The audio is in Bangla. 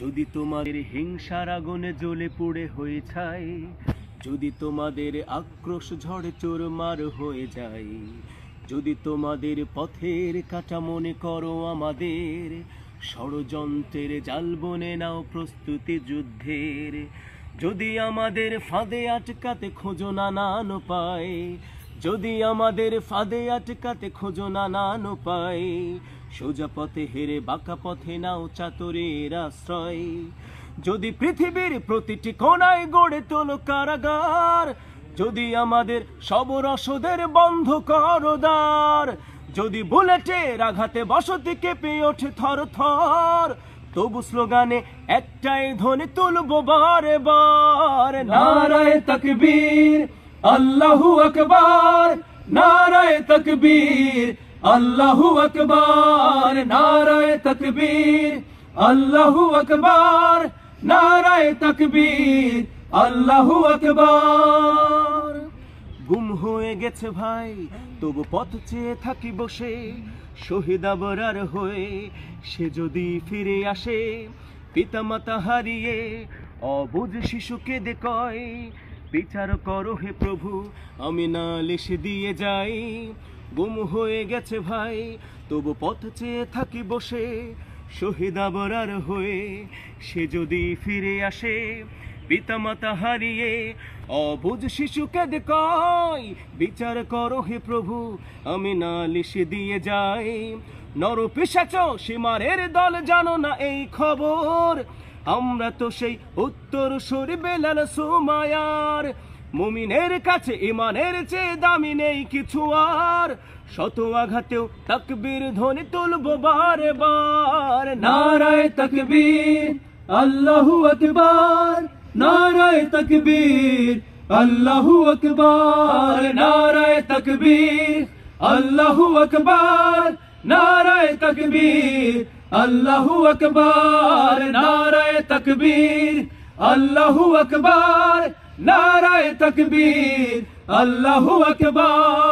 যদি তোমাদের হিংসার আগুনে জ্বলে পুড়ে হয়ে যায়, যদি তোমাদের আক্রোশ ঝড়ে চোরমার হয়ে যায়, যদি তোমাদের পথের কাটা মনে করো আমাদের, ষড়যন্ত্রের জাল বনে নাও প্রস্তুতি যুদ্ধের। যদি আমাদের ফাঁদে আটকাতে খোঁজো নানান উপায়, যদি আমাদের ফাঁদে আটকাতে খোঁজো নানান উপায়, সোজা পথে হেরে বাঁকা পথে নাও চাতুরীর আশ্রয়। যদি পৃথিবীর প্রতিটি কোণায় গড়ে তোলো কারাগার, যদি আমাদের সব রসদের বন্ধ করো দ্বার, যদি বুলেটের আঘাতে বসতি কেঁপে ওঠে থর থর, তবু স্লোগানে একটাই ধ্বনি তুলবো বারে বার, নারায়ে তাকবীর আল্লাহু আকবার, নারায়ে তাকবীর আল্লাহু আকবার, নারায়ে তাকবীর আল্লাহু আকবার, নারায়ে তাকবীর আল্লাহু আকবার। গুম হয়ে গেছে ভাই তবু পথ চেয়ে থাকি বসে, শহীদ আবরার হয়ে সে যদি ফিরে আসে, পিতামাতা হারিয়ে অবুঝ শিশুকে কয়, বিচার করো হে প্রভু আমি নালিশ দিয়ে যাই। গুম হয়ে গেছে ভাই তবু পথ চেয়ে থাকি বসে, শহীদ আবরার হয়ে সে যদি ফিরে আসে, পিতামাতা হারিয়ে অবুঝ শিশুকে কয়, বিচার করো হে প্রভু আমি নালিশ দিয়ে যাই। নরপিশাচ সীমারের দল জানো না এই খবর, আমরা তো সেই উত্তর সূরি বেলাল সুমায়ার। মুমিনের কাছে ইমানের চেয়ে দামি নেই কিছু আর, শত আঘাতেও তাকবীর ধ্বনি তুলবো বারে বার, নারায়ে তাকবীর আল্লাহু আকবার, নারায়ে তাকবীর আল্লাহু আকবার, নারায়ে তাকবীর আল্লাহু আকবার, নারায়ে তাকবীর আল্লাহু আকবার, নারায়ে তাকবীর আল্লাহু আকবার, নারায়ে তাকবীর আল্লাহু আকবার।